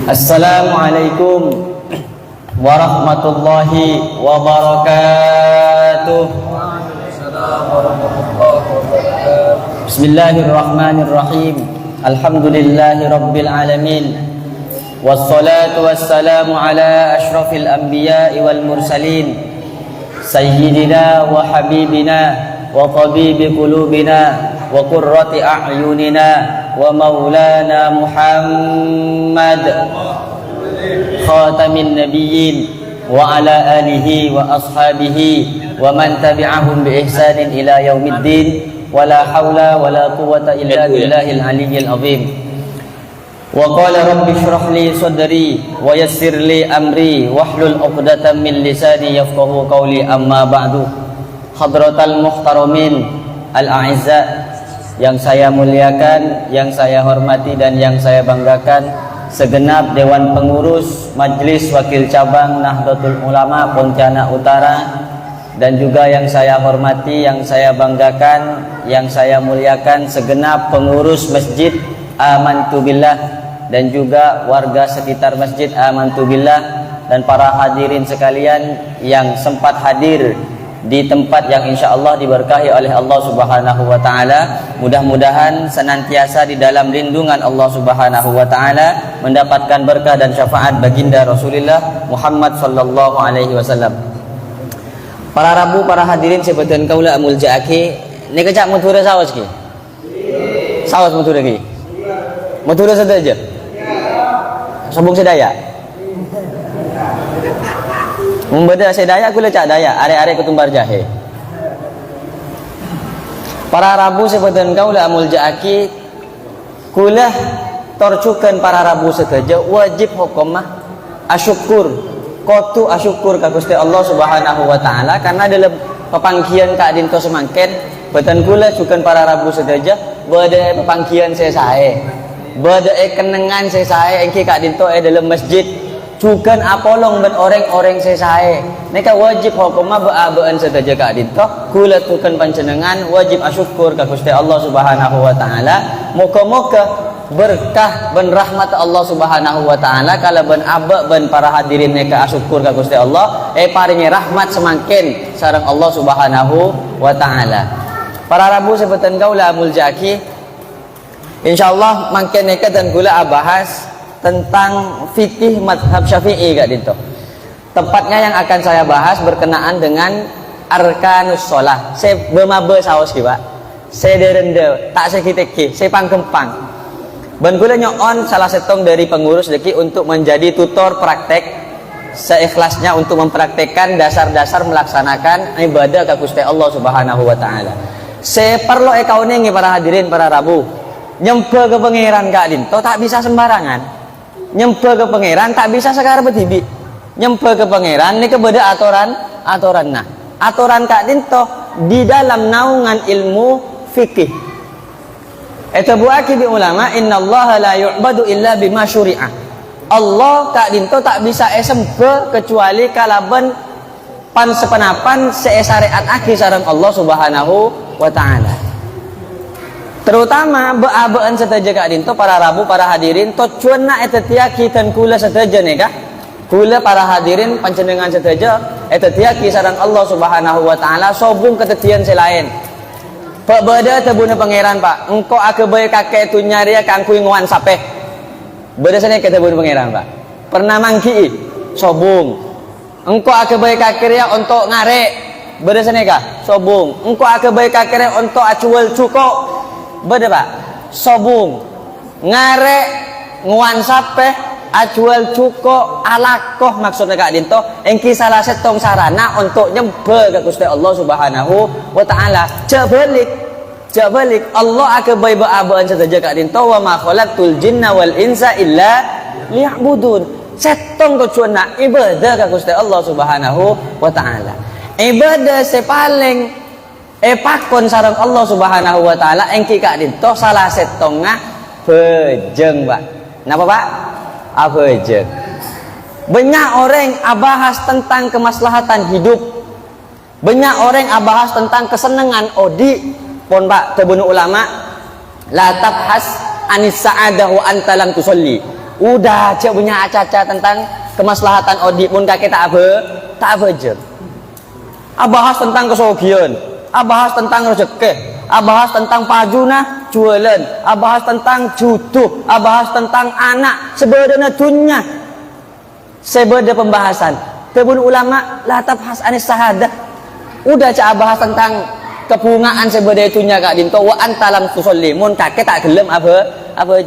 Assalamualaikum warahmatullahi wabarakatuh. Bismillahirrahmanirrahim. Alhamdulillahi rabbil alamin. Wassalatu wassalamu ala ashrafil anbiya'i wal mursalin, sayyidina wa habibina wa tabibi qulubina wa qurrati a'yunina wa maulana Muhammad khatamin nabiyyin wa ala alihi wa ashabihi wa man tabi'ahum bi ihsanin ila yaumiddin wa la hawla wa la quwwata illa billahil aliyyil azim. Wa qala rabbi shrah li sadri wa yassir li amri wahlul 'uqdatam min lisani yafqahu qawli, amma ba'du. Hadratal muhtaramin al-a'izza, yang saya muliakan, yang saya hormati dan yang saya banggakan, segenap Dewan Pengurus Majelis Wakil Cabang Nahdlatul Ulama Pontianak Utara, dan juga yang saya hormati, yang saya banggakan, yang saya muliakan, segenap pengurus Masjid Amantu Billah dan juga warga sekitar Masjid Amantu Billah, dan para hadirin sekalian yang sempat hadir di tempat yang insya Allah diberkahi oleh Allah Subhanahu wa Ta'ala. Mudah-mudahan senantiasa di dalam lindungan Allah Subhanahu wa Ta'ala, mendapatkan berkah dan syafaat baginda Rasulullah Muhammad sallallahu alaihi wasallam. Para Rabu, para hadirin sebutan kaula amul jaaki, ni kecak mutura sawas ki. Sawas mutura ki. Mutura saja. Sobong sedaya. Membeda sedaya kula cak daya, are-are ketumbar jahe. Para Rabu sebutan kaula amul jaaki, kula torcukan para Rabu seteja wajib hukumah asyukur, kotu asyukur ka Gusti Allah Subhanahu wa Ta'ala, karena dalam pepangkian ka dinto semangken beten kula cukan para Rabu seteja bade pepangkian sesae, bade kenengan sesae engki ka dinto dalam masjid cukan apolong ben orang-orang sesae. Neka wajib hukumah beabaan seteja ka dinto kula tukan panjenengan wajib asyukur ka Gusti Allah Subhanahu wa Ta'ala. Moga-moga berkah ben rahmat Allah Subhanahu wa Ta'ala kala ben aba ben para hadirin neka asyukur ka Gusti Allah paringi rahmat semangkin sareng Allah Subhanahu wa Ta'ala. Para Rabu sebutan kaula amul jaki, insyaallah mangken neka dan kula abahas tentang fikih madhab Syafi'i gak dinto. Tepatnya yang akan saya bahas berkenaan dengan arkanus sholah. Saya bemabe saos ki Pak. Saya derende, tak sekiteki, saya pangkempang. Ben kula nyoon salah setong dari pengurus deki untuk menjadi tutor praktek seikhlasnya untuk mempraktekkan dasar-dasar melaksanakan ibadah ka Gusti Allah Subhanahu wa Ta'ala. Saya perlu ekauning para hadirin, para Rabu. Nyempe ke pangeran gak dinto tak bisa sembarangan. Nyempe ke pangeran tak bisa sekarang betibi. Nyempe ke pangeran ini kebeda aturan nah aturan kak dinto di dalam naungan ilmu fikih. Itu buaki bi ulama, innallaha la yu'badu illa bima syuri'ah. Allah kak dinto tak bisa esempe kecuali kalaban pan sepenapan sesyariat aki sareng Allah Subhanahu wa Ta'ala. Terutama beabaan seteja kak dinto para Rabu, para hadirin tocuana etetiaki dan kula seteja nih kak. Kula para hadirin panjenengan seteja etetiaki sareng Allah Subhanahu wa Ta'ala sobung ketetian selain. Pak beda tebuna pangeran Pak, engkau aku bae kakek tu nyari kangkui nguan sapeh. Beda sana kita tebuna pangeran Pak. Pernah mangki sobung. Engkau aku bae kakek ya untuk ngare. Beda sana kak sobung. Engkau aku bae kakek ya untuk acual cuko. Beda Pak, sobung ngare nguan sape ajual cuko alakoh maksudnya kak dinto engki salah setong sarana untuk nyembe ke Gusti Allah Subhanahu wa Ta'ala. Jabalik Allah akan bayi beabaan saja kak dinto wa ma khalaqtul jinna wal insa illa liya'budun. Setong tujuan ibadah ke Gusti Allah Subhanahu wa Ta'ala. Ibadah sepaling pakon sareng Allah Subhanahu wa Ta'ala engki kak dinto salah setengah bejeng Pak. Napa Pak? Bejeng. Banyak orang abahas tentang kemaslahatan hidup. Banyak orang abahas tentang kesenangan odi. Pon Pak tebunu ulama la tabhas anis sa'adah wa anta lam tusalli Udah cek punya acaca tentang kemaslahatan audit mun kakek tak apa je. Bahas tentang kesogian, bahas tentang rezeki, bahas tentang pajuna jualan, bahas tentang jodoh, bahas tentang anak, sebenarnya dunia. Sebenarnya pembahasan. Tebun ulama la tabhas anis sahadah. Udah cak bahas tentang kebungaan sebenarnya dunia kak dinto wa antalam tusolli mun kakek tak gelem apa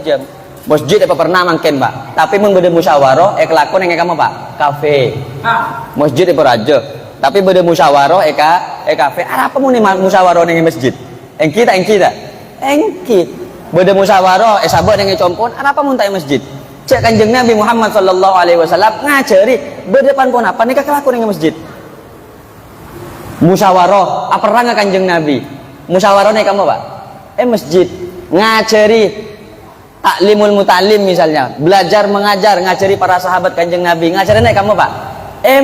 jam. Masjid apa pernah mangken pak, tapi mun beda musyawarah kelakon yang kamu pak kafe. Masjid apa raja, tapi beda musyawarah kafe. Apa mun musyawarah yang masjid? Engki beda musyawarah sahabat yang compon. Apa mun tak masjid? Cek kanjeng Nabi Muhammad sallallahu alaihi wasallam ngajari berdepan pun apa nikah kelakon yang masjid. Musyawarah apa pernah kanjeng Nabi? Musyawarah nih kamu pak? Masjid ngajari taklimul mutalim misalnya, belajar mengajar, ngajari para sahabat kanjeng Nabi, ngajarin kamu pak,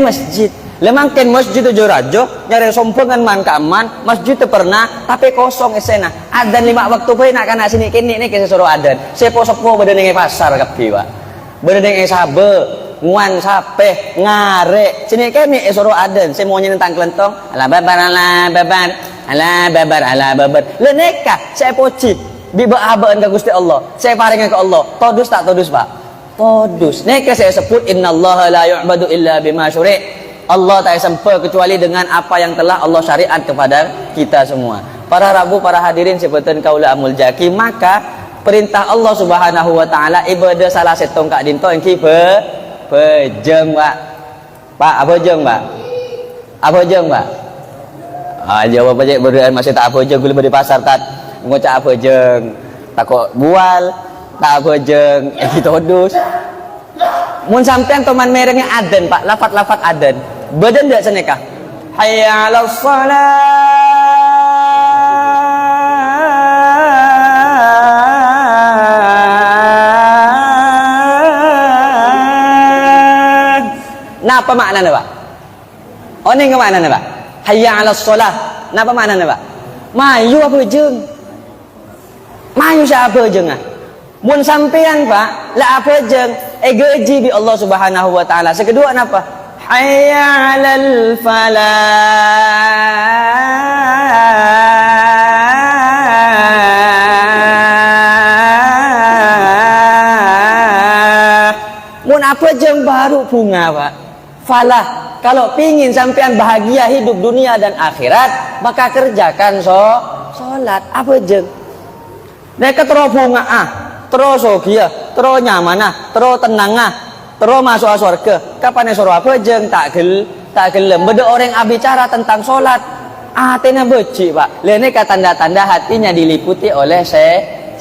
masjid, lemangken masjid itu rajo, nyari sompongan man kaman, masjid itu pernah, tapi kosong esena, adan 5 waktu pun nak kana sini kini ini kisah suruh adan, sepo beda dengan pasar kapi pak, beda dengan sabe, nguan sape, ngare, sini kini suruh adan, semuanya tentang kelentong, ala babar, leneka, saya poci. Dibaabaan ke Gusti Allah, saya paringkan ke Allah, todus tak todus pak? Todus. Neka saya sebut innallaha la yu'badu illa bima syuri'. Allah tak sempurna kecuali dengan apa yang telah Allah syariat kepada kita semua. Para rabu, para hadirin sebutan kaula amul jaki, maka perintah Allah Subhanahu wa taala ibadah salah setong kak dinto engki bejeng pak. Pak apa jeng pak? Apa jeng pak? Jawab aja berdaan masih tak apa jeng gula di pasar tat. Ngocak apa jeng takut bual tak apa jeng todus mun sampean teman merengnya adan pak lafat adan badan tidak seneka hayya 'alas shalah napa maknanya pak? Ini ke maknanya pak? Hayya 'alas shalah napa maknanya pak? Mayu apa jeng? Mayu siapa jeng ah? Mun sampean pak, la apa jeng? Gaji bi Allah Subhanahu wa taala. Sekedua napa? Hayya 'alal falah. Mun apa jeng baru bunga pak? Falah. Kalau pingin sampean bahagia hidup dunia dan akhirat, maka kerjakan sholat. Apa jeng? Neka terus bunga terus sogia, terus nyaman terus tenang terus masuk surga. Kapan suruh apa jeng tak gelem. Beda orang bicara tentang sholat, hatinya becik pak. Neka tanda-tanda hatinya diliputi oleh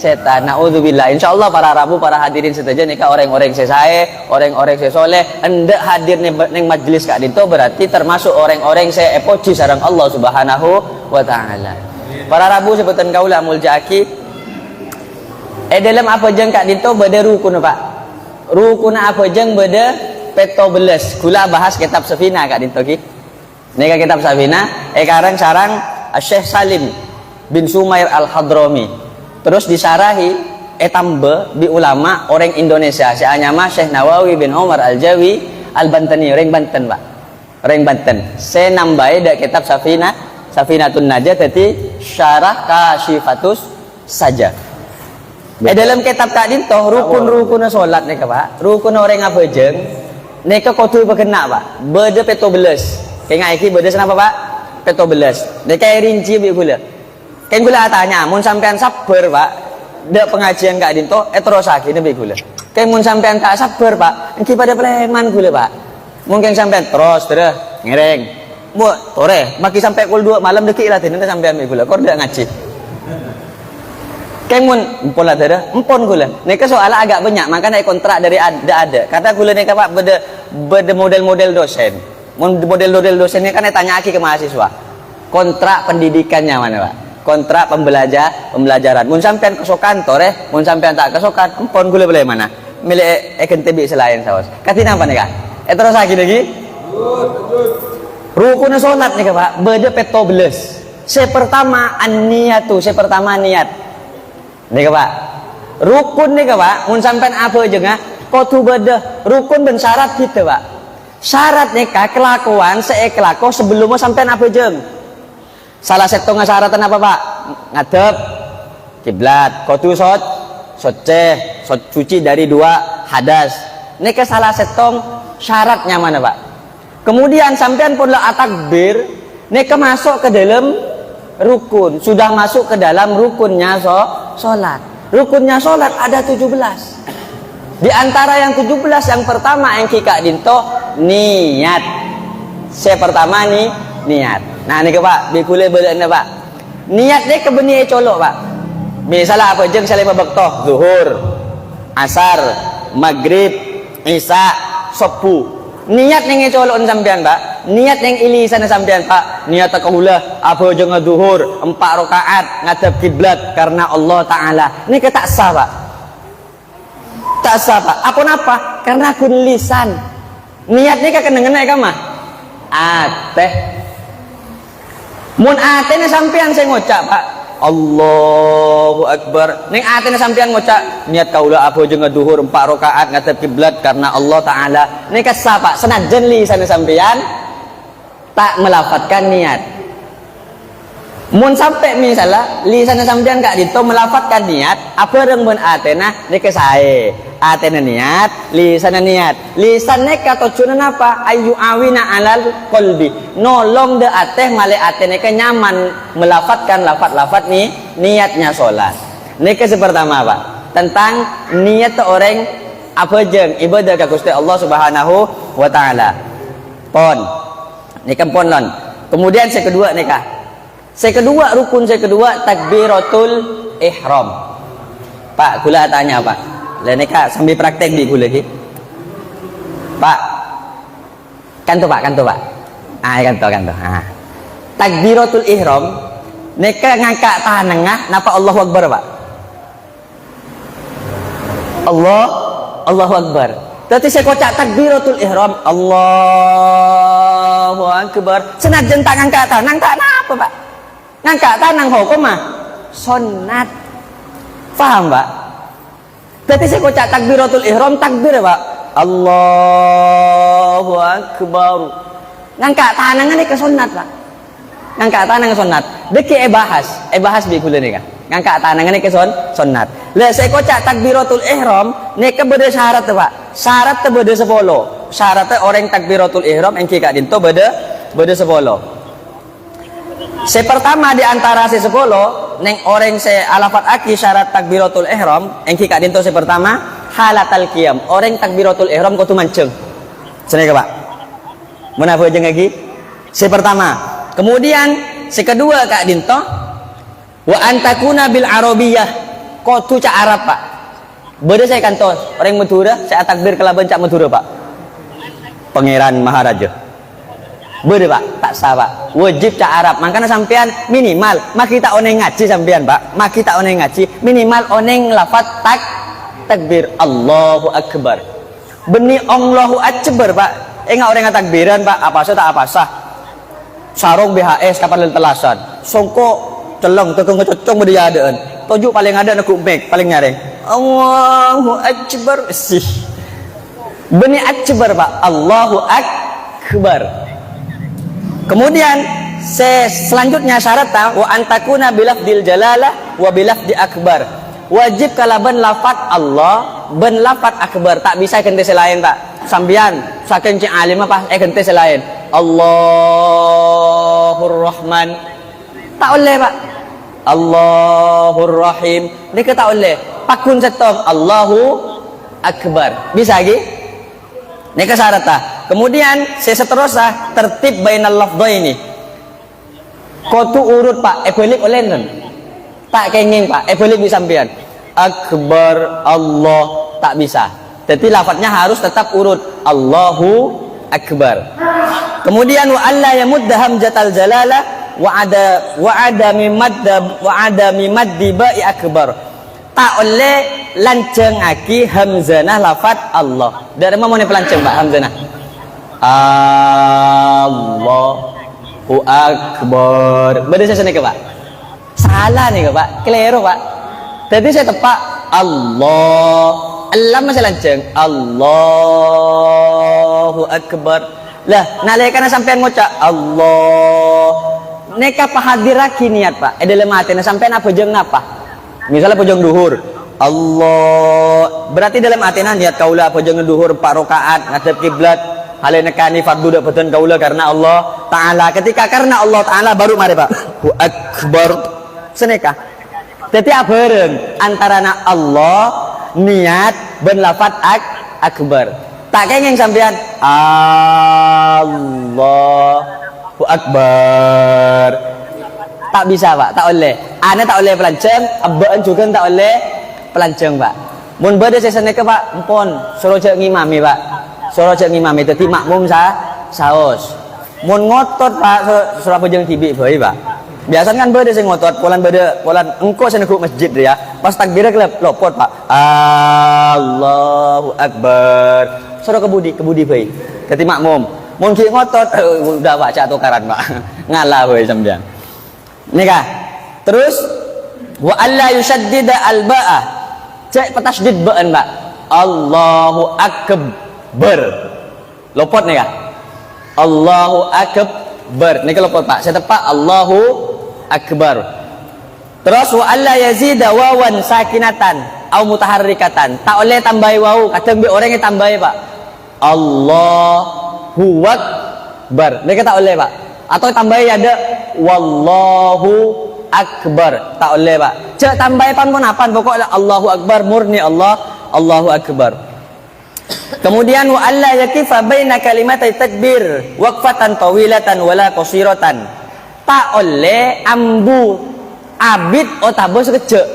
setan. Naudzubillah. Insyaallah para rabu, para hadirin setuju neka orang-orang sesae, orang-orang sesoleh hendak hadir neng majelis kak dinto berarti termasuk orang-orang epoci sareng Allah Subhanahu wa taala. Para rabu sebutan kaula amul jaki. Dalam apa jeng kak dinto beda rukun pak. Rukun apa jeng beda peto beles. Kula bahas kitab Safina kak dinto ki. Neka kitab Safina. Karang sarang Syekh Salim bin Sumair Al-Hadrami. Terus disarahi tambe di ulama orang Indonesia. Saya nama Syekh Nawawi bin Umar Al-Jawi Al-Bantani orang Banten pak. Orang Banten. Saya nambahi dak kitab Safinatun Najah tadi syarah Kasyifatus saja. Dalam kitab kak dinto rukun solat neka pak, rukun orang apa jeng, neka kotu berkena pak, beda peto beles, kayak ngaiki beda kenapa pak, peto beles, neka rinci bi gula, kayak gula tanya, mun sampean sabar pak, dak pengajian kak dinto, terus lagi bi gula, kayak mun sampean tak sabar pak, engki pada peleman gula pak, mungkin sampean terus ngereng, buat tore, maki sampai pukul 2 malam deki lah nanti sampean bi gula, kor dak ngaji. Kemun empon lah tada, empon gula. Neka soalnya agak banyak, makanya kontrak dari ada. Kata gula neka pak beda model-model dosen. Model-model dosen ini kan tanya aki ke mahasiswa. Kontrak pendidikannya mana pak? Kontrak pembelajaran. Mun sampean kesok kantor mun sampean tak kesokan, empon gula boleh mana? Milik TB selain saus. Katina apa neka? Terus lagi. Rukun solat neka pak, beda peto beles. Sepertama niat. Nih pak, rukun nih pak, mun sampean apa aja nggak? kau tu beda rukun dan syarat kita pak. Syarat nikah kelakuan kelaku sebelumnya sampai apa jeng. Salah satu syaratan apa pak? Ngadep kiblat. Kau tu sot suci dari 2 hadas. Nikah salah satu syaratnya mana pak? Kemudian sampean pun lah takbir, nikah masuk ke dalam rukun, sudah masuk ke dalam rukunnya sholat. Rukunnya sholat ada 17. Di antara yang 17 yang pertama yang kika dinto niat. Saya pertama nih niat. Nah ini ke pak, bikule beranda pak. Niat dia kebeni colok pak. Misalnya apa jeng saling babaktoh, zuhur, asar, maghrib, isya, subuh. Niat yang colok sampean pak. Niat yang ilisan sampean pak. Niat takahula apa jeng zuhur 4 rakaat ngadep kiblat karena Allah Taala. Ini tak sah pak. Tak sah pak. Apa napa? Karena kun lisan. Niatnya kakek dengen naik kamah. Ateh. Mun atene sampean saya ngocak pak. Allahu Akbar. Neng atene sampean ngocak niat kaula apa jeung duhur 4 rakaat ngadep kiblat karena Allah Taala. Nek sah pak. Senajan lisan sampean tak melafatkan niat. Mun sampai misalnya lisan sampean gak dito melafatkan niat, apa yang mun atena nek sae. Atena niat, lisan niat. Lisan nek tujuan apa? Ayu awina alal qalbi. Nolong de ateh male atene ke nyaman melafatkan lafat-lafat nih niatnya sholat. Nek sepertama apa? Tentang niat orang apa jeng ibadah ka Gusti Allah Subhanahu wa taala. Pon. Nikah pon lon. Kemudian saya kedua nikah. Saya kedua rukun saya kedua takbiratul ihram. Pak, gula tanya pak. Lah nikah sambil praktek di gula lagi. Pak. Kan tuh pak. Ah kan tuh. Ah. Takbiratul ihram nikah ngangkat tangan nengah napa Allahu Akbar pak. Allahu Akbar. Tadi saya kocak takbiratul ihram Allahu Akbar. Senajan tak ngangkat tangan tak apa pak. Ngangkat tanang hukum mah sunat. Paham pak? Berarti saya kocak takbiratul ihram takbir pak. Allahu Akbar. Ngangkat tanang ini ke sunat pak. Ngangkat tanang ke sunat. Deki bahas bikul ini kan. Ngangkat tanang ini ke sunat. Lah saya kocak takbiratul ihram ini ke beda syarat pak. Syarat beda 10. Syaratnya orang takbiratul ihram yang kika dinto beda 10. Saya pertama di antara si 10 neng orang saya alafat aki syarat takbiratul ihram yang kika dinto saya pertama halatal qiyam. Orang takbiratul ihram kau tu mancung. Sini ke pak. Mana apa jeng lagi? Saya pertama. Kemudian si kedua kak dinto wa antakuna bil arabiyah. Kau tu cak Arab pak. Beda saya kantor orang Madura saya takbir kelaban cak Madura pak. Pangeran Maharaja. Beda pak, tak sah pak. Wajib cak Arab. Makanya sampean minimal. Mak kita oneng ngaji sampean pak. Mak kita oneng ngaji. Minimal oneng lafaz takbir Allahu Akbar. Beni Allahu Akbar pak. Enggak orang takbiran pak. Apa sah tak apa sah. Sarung BHS kapal telasan. Songko celeng tekeng ngecocong bediadaan. Tojuk paling ada nak kumpek paling nyaring. Allahu Akbar. Sih. Beni Akbar pak. Allahu Akbar. Kemudian selanjutnya syarat wa antakuna bilafdil jalalah wa bilafdi akbar. Wajib kalaban lafat Allah ben lafat akbar tak bisa kente selain tak. Sambian saking cing alim apa kente selain. Allahur Rahman. Tak oleh pak. Allahur Rahim. Dia tak oleh. Pakun setong Allahu Akbar. Bisa lagi? Ini syarat tak. Kemudian seterusnya tertib bainal lafdhaini. Kau tu urut pak, balik oleh non. Tak kenging pak, balik bisa sampean. Akbar Allah tak bisa. Jadi lafadznya harus tetap urut Allahu Akbar. Kemudian wa alla yamudda hamzatal jalalah wa ada mimaddi ba'i akbar. Tak oleh lanceng aki hamzanah lafad Allah. Dari mana mau pelanceng pak hamzanah? Allahu Akbar. Beda saya sini ke pak. Salah nih ke pak. Keliru pak. Jadi saya tepak Allahu Alam masih lanceng. Allahu Akbar. Lah, nalekana sampean ngucap Allah. Neka pahadiraki niat Pak. Dalam hati sampean apa jeung napa? Misalnya pojong duhur. Allah. Berarti dalam hati niat kaula pojong duhur 4 rakaat ngadep kiblat. Hale nekani fardu dapetan kaula karena Allah Taala. Ketika karena Allah Taala baru mari Pak. Allahu Akbar. Seneka. Tetiap bareng antarana Allah niat ben lafat akbar. Tak kengeng sampean Allahu Akbar. Tak bisa Pak, tak oleh. Ane tak oleh pelanceng, abbaan juga tak oleh pelanceng Pak. Mun bade sesane ke Pak, empon suruh cek ngimami Pak. Suruh cek ngimami dadi makmum saos. Mun ngotot Pak suruh pejeng tibi bae Pak. Biasanya kan bade sing ngotot, polan engko seneguk masjid ya. Pas takbir lopot Pak. Allahu Akbar. Suruh kebudi bae. Dadi makmum. Mun ki ngotot udah baca tukaran Pak. Ngalah bae sampean. Nika. Terus wa alla yushaddida al-ba'ah. Cek petasdid ba'an Pak. Allahu Akbar. Lopot nika. Allahu Akbar. Nika lopot Pak. Saya tepak Allahu Akbar. Terus wa alla yazida wawan sakinatan au mutaharrikatan. Tak oleh tambahi wau, kadang be orang yang tambahi Pak. Allahu Akbar. Mereka tak oleh Pak. Atau tambahi ada wallahu akbar. Tak oleh Pak. Cek tambahi pan pun apa? Pokoknya Allahu Akbar murni Allah. Allahu Akbar. Kemudian wa alla yakifa baina kalimatai takbir waqfatan tawilatan wala qasiratan. Tak oleh ambu abid otabo sekejap.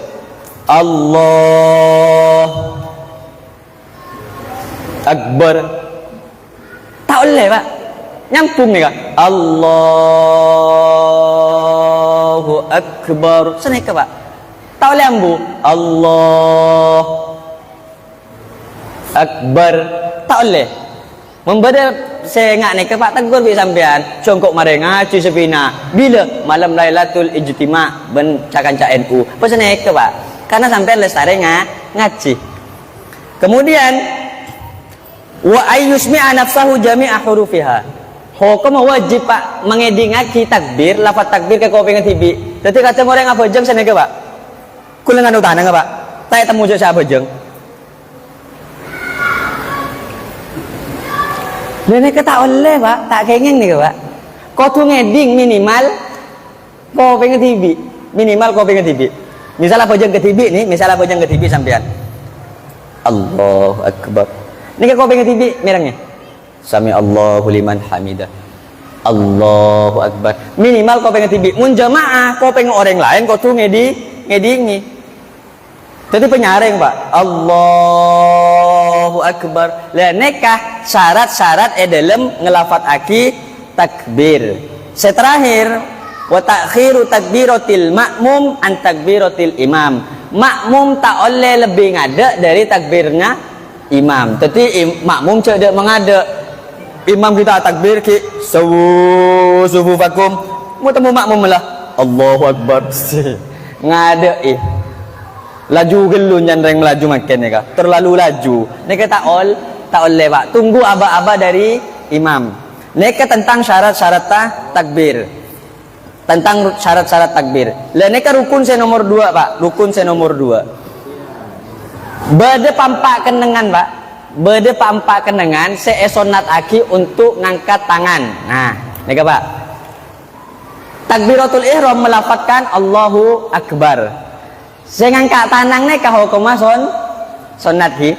Allah Akbar. Tak oleh Pak. Nyampung nih Kak. Allahu Akbar. Seneka Pak. Tak oleh ambu. Allah Akbar. Tak oleh. Membeda saya ngak nih ke Pak tegur bi sampean. Congkok mare ngaji sepina. Bila malam Lailatul Ijtima ben cakanca NU. Pesan ke Pak. Karena sampean lestari ngaji. Kemudian wa ayyusmi'a nafsahu jami'a hurufiha. Hukum wajib Pak mengedingaki takbir, lafaz takbir ke kopi ngetibi. Jadi kadang orang apa jeng senega Pak. Kula nganu tanah enggak Pak? Saya temu jo siapa jeng. Lene tak oleh Pak, tak kengeng nih Pak. Kau tuh ngeding minimal kopi ngetibi, minimal kopi ngetibi. Misalnya apa jeng ketibi nih, misalnya apa jeng ketibi sampean. Allahu Akbar. Ini kau pengen TV merangnya. Sami Allahu liman hamidah. Allahu Akbar. Minimal kau pengen TV. Mun jamaah kau pengen orang lain kau tuh ngedingi. Jadi penyaring Pak. Allahu Akbar. Lah nekah syarat-syarat dalam ngelafat aki takbir. Seterakhir wa ta'khiru takbiratil makmum an takbiratil imam. Makmum tak oleh lebih ngada dari takbirnya imam. Jadi makmum cek mengada. Imam kita takbir ki sufufakum. Mu temu makmum lah. Allahu Akbar. Ngada laju gelu nyandreng melaju makin ya kak. Terlalu laju. Neka tak oleh Pak. Tunggu aba-aba dari imam. Neka tentang syarat-syarat takbir. Tentang syarat-syarat takbir. Lah neka rukun saya nomor 2 Pak. Rukun saya nomor 2. Bade pampak kenengan Pak. Bade pampak kenengan seesonat aki untuk ngangkat tangan. Nah, neka Pak. Takbiratul ihram melafazkan Allahu Akbar. Saya ngangkat tanang neka hukuma sonat ki.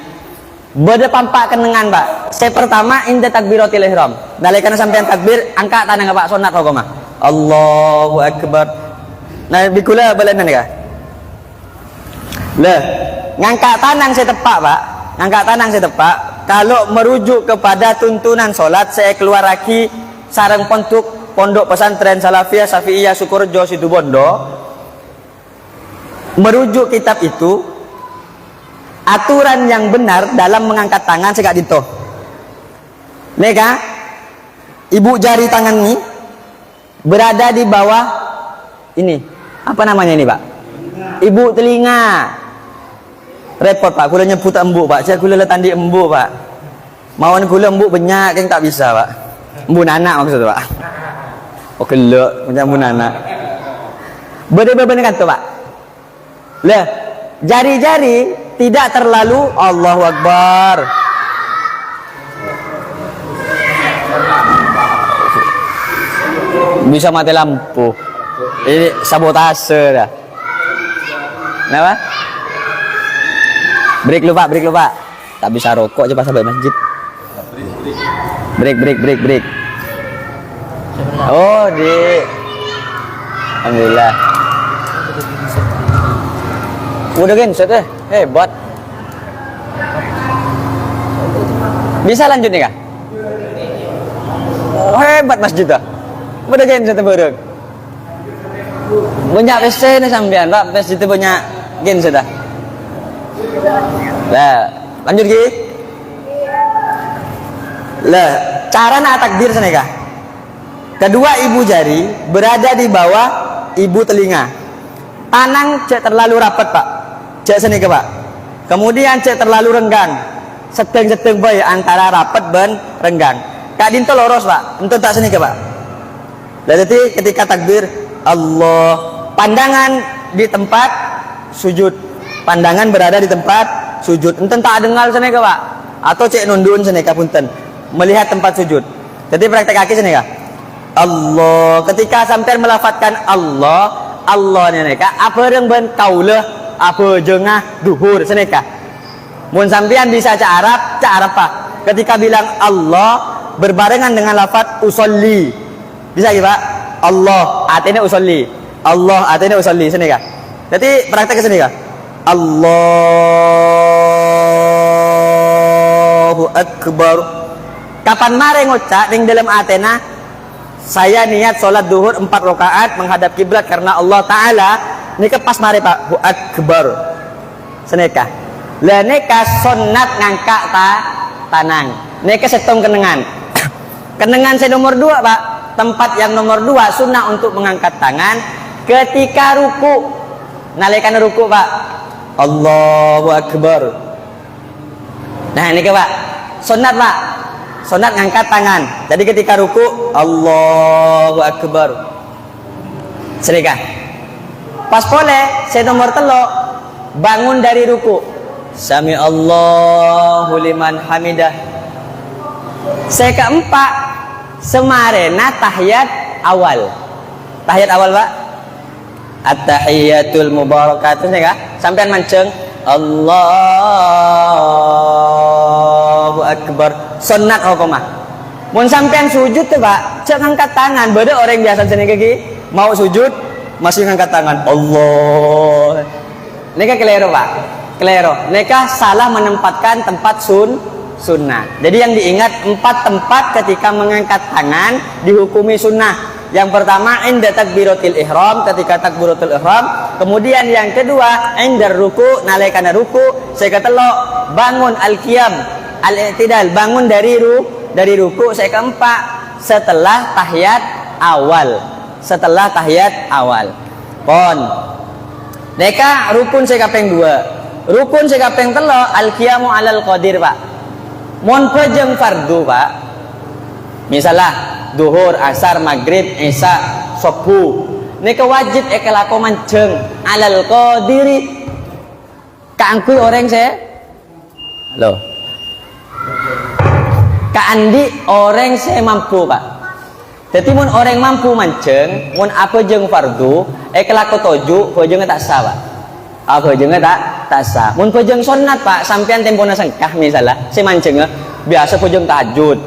Bade pampak kenengan Pak. Saya pertama inda takbiratul ihram. Nalekana sampean takbir angkat tanang Pak sonat hukuma. Allahu Akbar. Nah, bikula balanan neka. Lah ngangkat tanang saya tepak Pak. Ngangkat tanang saya tepak. Kalau merujuk kepada tuntunan solat, saya keluar lagi sarang pondok pesantren Salafiyah Syafi'iyah Sukorejo Situbondo. Merujuk kitab itu, aturan yang benar dalam mengangkat tangan saya gak dito. Neka, ibu jari tangan ini berada di bawah ini. Apa namanya ini Pak? Ibu telinga. Repot pak, gula nyebut embuk pak. Saya gula letan di embuk pak. Mauan gula embuk banyak yang tak bisa pak. Embu nanak maksudnya pak. Oh gelok macam embu nanak. Bener-bener kan tuh pak. Lah, jari-jari tidak terlalu Allahu Akbar. Bisa mati lampu. Ini sabotase dah. Kenapa? Break lu pak. Tak bisa rokok aja pas sampai masjid. Break. Oh, Alhamdulillah. Udah genset hebat. Bisa lanjut nih kah? Oh, hebat masjid dah. Udah genset bareng. Banyak PC nih sampean, Pak. PC itu banyak genset dah. Lah, lanjut lagi. Lah, cara nak takbir sana kah? Kedua ibu jari berada di bawah ibu telinga. Tanang cek terlalu rapat pak, cek sini ke pak. Kemudian cek terlalu renggang, seteng bayi antara rapat dan renggang. Kak dinto loros pak, untuk tak sini ke pak. Jadi ketika takbir Allah, pandangan di tempat sujud, pandangan berada di tempat sujud. Enten tak dengar sini ke pak, atau cek nundun sini ke punten, melihat tempat sujud. Jadi praktek kaki sini kak. Allah, ketika sampai melafatkan Allah ni neka apa yang ben kaulah apa jengah duhur seneka. Mun sampean bisa cak Arab pak. Ketika bilang Allah berbarengan dengan lafaz usolli. Bisa ya pak? Allah artinya usolli. Allah artinya usolli seneka. Jadi praktek sini kah? Allahu Akbar. Kapan mare ngocak ning dalam Athena? Saya niat sholat duhur 4 rakaat menghadap kiblat karena Allah Ta'ala. Ini pas mari pak akbar seneka. Lah neka sunat ngangkat tanang. Neka setong kenengan. Kenengan saya nomor 2 pak. Tempat yang nomor 2 sunnah untuk mengangkat tangan ketika ruku. Nalekan ruku pak. Allahu Akbar. Nah ini pak sunat pak. Sunat ngangkat tangan. Jadi ketika ruku Allahu Akbar. Serika. Pas pole saya nomor 3 bangun dari ruku. Sami Allahu liman hamidah. Saya keempat semarena tahiyat awal. Tahiyat awal pak. At-tahiyatul mubarakatuh nih kah? Sampean manceng Allahu Akbar. Sunat hukumah. Mun sampean sujud tuh pak, cek ngangkat tangan. Beda orang biasa sini kaki mau sujud masih ngangkat tangan. Allah. Neka kelero pak, kelero. Neka salah menempatkan tempat sunnah. Jadi yang diingat 4 tempat ketika mengangkat tangan dihukumi sunnah. Yang pertama inda takbiratul ihram, ketika takbiratul ihram. Kemudian yang kedua inda ruku, nalekana ruku. Saya ketelok bangun al-qiyam, al-i'tidal, bangun dari ruku. Saya keempat setelah tahiyat awal. Setelah tahiyat awal. Pon. Neka rukun saya kapeng 2. Rukun saya kapeng 3 al-qiyamu alal qadir pak. Mon pejeng fardu pak. Misalnya duhur, asar, maghrib, isya, subuh. Neka wajib ekelako manceng alal qadiri. Kaangkui orang saya. Loh. Kaandi orang saya mampu pak. Jadi mun orang mampu manceng, mun apa jeng fardu, kelako toju, pejeng tak sah pak. Apa jeng tak sah. Mun pejeng sunat pak, sampean tempona sengkah misalnya, saya manceng biasa pejeng tahajud,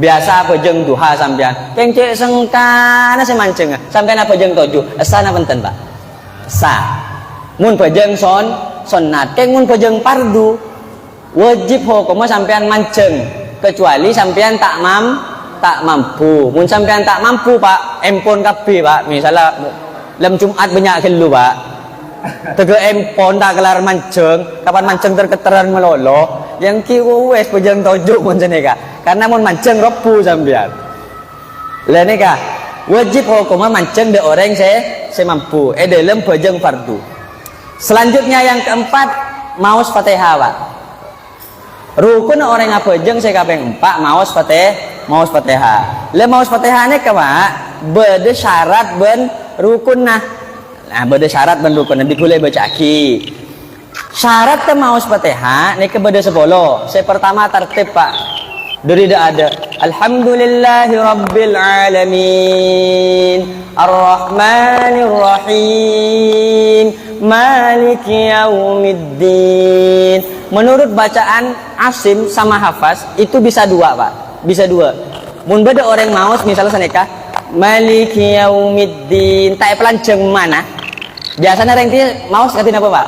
biasa pejeng duha sampean. Pengcek sengkana saya manceng, sampean apa pejeng toju, sana penten pak. Sah. Mun pejeng sunat, mun pejeng fardu, wajib hukumnya sampean manceng. Kecuali sampean tak mampu. Mun sampean tak mampu pak, empon kabeh pak. Misalnya lem Jumat banyak kelu pak. Tege empon tak kelar manceng, kapan manceng terketeran melolo. Yang kiwo wes pejeng tojuk mun seneka. Karena mun manceng repu sampean. Lah neka wajib hukumnya manceng de orang saya mampu. Dalam pejeng fardu. Selanjutnya yang keempat maos Fatihah Pak. Rukun orang apa jeng saya kaping 4 maos Fatihah. Le maos Fatihah ni ke Pak berde syarat ben rukun nah. Nah berde syarat ben rukun nanti boleh baca aki. Syarat maos Fatihah ni ke berde 10. Saya pertama tertib Pak. Dari dah ada Alhamdulillahi Rabbil Alamin Ar-Rahmanir Rahim Maliki Yaumiddin. Menurut bacaan Asim sama Hafaz itu bisa 2 Pak. Bisa 2. Mun beda orang maos misalnya saneka Maliki Yaumiddin tak pelanceng mana. Biasanya orang itu maos katin apa Pak?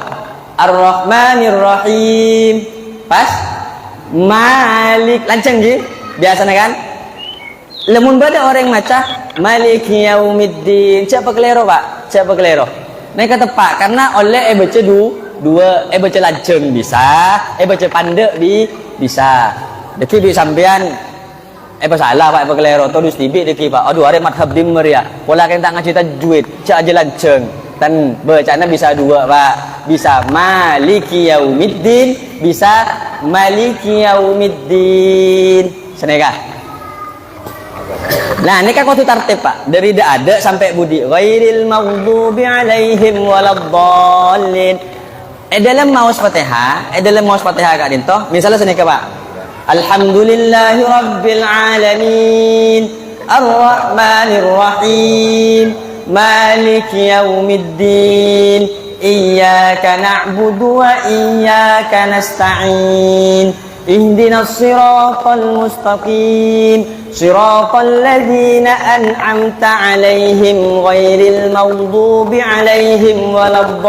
Ar-Rahmanir Rahim. Pas? Malik lanceng ji biasanya kan lemun bada orang maca Maliki Yaumiddin siapa kelero Pak siapa kelero mereka tepat karena oleh baca dua baca lanceng bisa baca pandek bisa deki bi sampean salah Pak kelero terus tibi deki Pak aduh are madhab dimmer ya pola kan tak ngaji tajwid cak aja lanceng dan bacanya bisa 2 Pak bisa Maliki Yaumiddin bisa Maliki Yaumiddin seneka. Nah ini kan kudu tertib Pak dari ada sampai budi ghairil maghdubi alaihim waladdallin. Dalam maos Fatihah Kak Dinto misalnya seneka Pak Alhamdulillahi Rabbil Alamin Ar-Rahmanir Rahim Maliki Yaumiddin Iyyaka na'budu wa iyyaka nasta'in Ihdinas siratal mustaqim Siratal ladzina an'amta 'alaihim ghairil maghdubi 'alaihim waladdallin.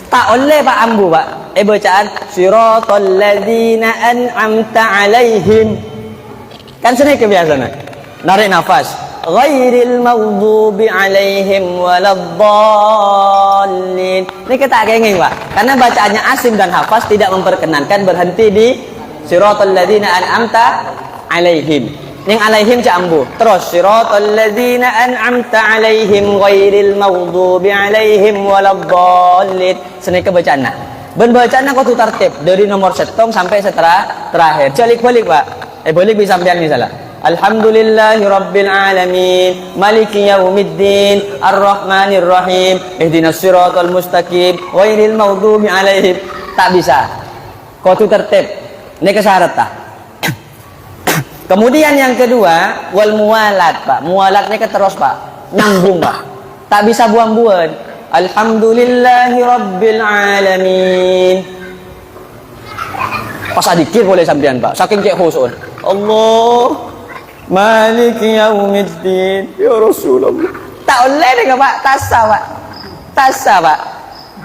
Tak oleh Pak ambu Pak bacaan Siratal ladzina an'amta 'alaihim. Kan sini kebiasaan narik nafas ghairil maghdubi alaihim waladdallin. Ini kita kenging Pak karena bacaannya Asim dan Hafaz tidak memperkenankan berhenti di siratal ladzina an'amta alaihim. Yang alaihim cak ambu terus siratal ladzina an'amta alaihim ghairil maghdubi alaihim waladdallin. Sini kebacaannya ben bacaannya kau tertib dari nomor 1 sampai setelah terakhir balik Pak balik bisa sampean misalnya Alhamdulillahi Rabbil Alamin Maliki Yaumiddin Ar-Rahmanir Rahim Ihdinas siratal mustaqim Ghairil maghdubi alaihim. Tak bisa kau tertib ini kesyarat tak. Kemudian yang kedua wal muwalat Pak. Muwalat ini terus Pak nyambung Pak tak bisa buang-buang Alhamdulillahi Rabbil Alamin pas adikir boleh sampean Pak saking cek khusus Allah Maliki Yaumiddin ya Rasulullah. Tak boleh dengan Pak tasa Pak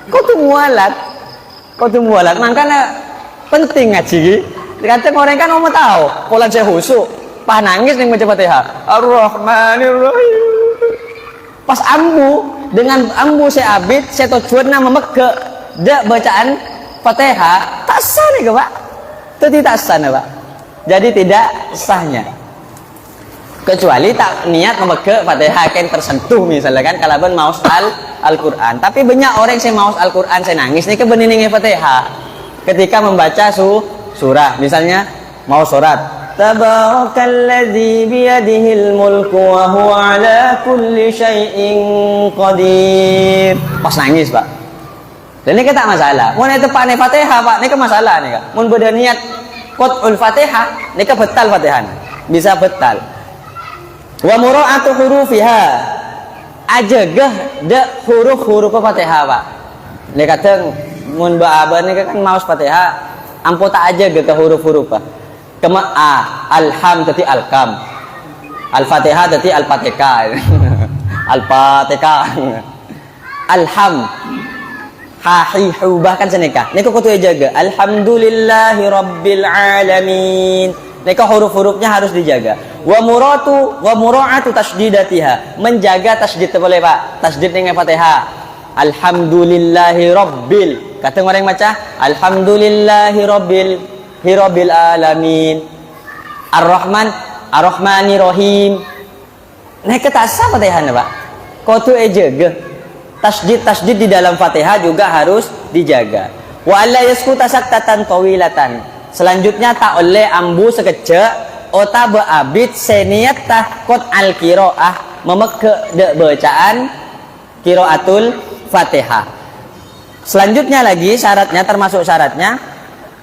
kau tu mualat makanya penting ngaji kadang orang kan mau tahu pola saya khusyuk pas nangis nih baca Fatihah Ar-Rahmanir Rahim pas dengan ambu saya abid saya tujuan nama meke dak bacaan Fatihah tak sah nih Pak itu tidak sah Pak jadi tidak sahnya kecuali tak niat memeke Fatihah kan tersentuh misalnya kan kalau ben maos Al-Quran. Tapi banyak orang saya maos Al-Quran saya nangis nih kebeniningnya Fatihah ketika membaca surah misalnya mau surat Tabarakalladzi biyadihil mulku wa huwa ala kulli syai'in qadir pas nangis Pak dan ini tak masalah mun itu Pak Fatihah Pak ini ke masalah nih Kak mun beda niat qat'ul Fatihah ini ke betal Fatihah bisa betal wa mura'atu hurufiha ajegah de huruf-huruf Fatihah Pak. Ini kadang mun ba'aba ini kan maos Fatihah ampo tak aja ke huruf-huruf Pak. Kema alham tadi alkam. Al-Fatihah tadi al-Fatihah. Al-Fatihah. Alham hahihu bahkan seneka. Niku kudu jaga. Alhamdulillahi Rabbil Alamin. Neka huruf-hurufnya harus dijaga. Wa mura'atu tasydidatiha. Menjaga tasydid boleh Pak. Tasydid dengan Fatihah. Alhamdulillahi Rabbil. Kata orang baca Alhamdulillahi Rabbil Alamin. Ar-Rahmanir Rahim. Neka tak sah Fatihah Pak. Kau tu jaga. Tasjid di dalam Fatihah juga harus dijaga. Wa alla yaskuta saktatan tawilatan. Selanjutnya tak oleh ambu sekejap ota beabid seniat takut al kiroah memeke de bacaan qiraatul Fatihah. Selanjutnya lagi syaratnya, termasuk syaratnya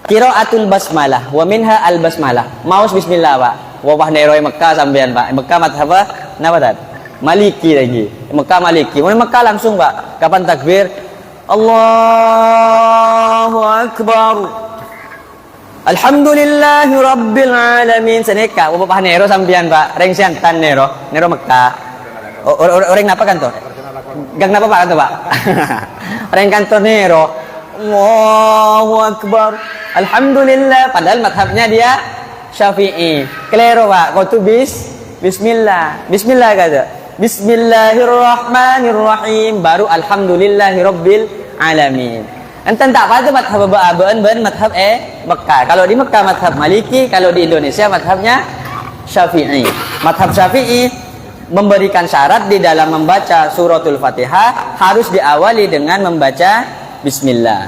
qiraatul basmalah wa minha al basmalah. Maus bismillah Pak. Wabah neroi Mekah sampean Pak. Mekah madhab apa? Napa tadi? Maliki lagi. Mekah Maliki. Mulai Mekah langsung Pak. Kapan takbir? Allahu Akbar. Alhamdulillahi Rabbil Alamin. Seneka. Wabah nero sampean Pak. Reng siantan nero. Nero Mekah. Orang napa kan tuh? Gang napa Pak kan tuh Pak? Orang kantor nero. Allahu Akbar. Alhamdulillah. Padahal madhabnya dia Syafi'i. Klero Pak. Kau tuh Bismillah. Bismillah kata. Bismillahirrahmanirrahim. Baru Alhamdulillahirabbil alamin. Enten tak pada madhab ba'aban madhab Mekah. Kalau di Mekah madhab Maliki, kalau di Indonesia madhabnya Syafi'i. Madhab Syafi'i memberikan syarat di dalam membaca suratul Fatihah harus diawali dengan membaca Bismillah.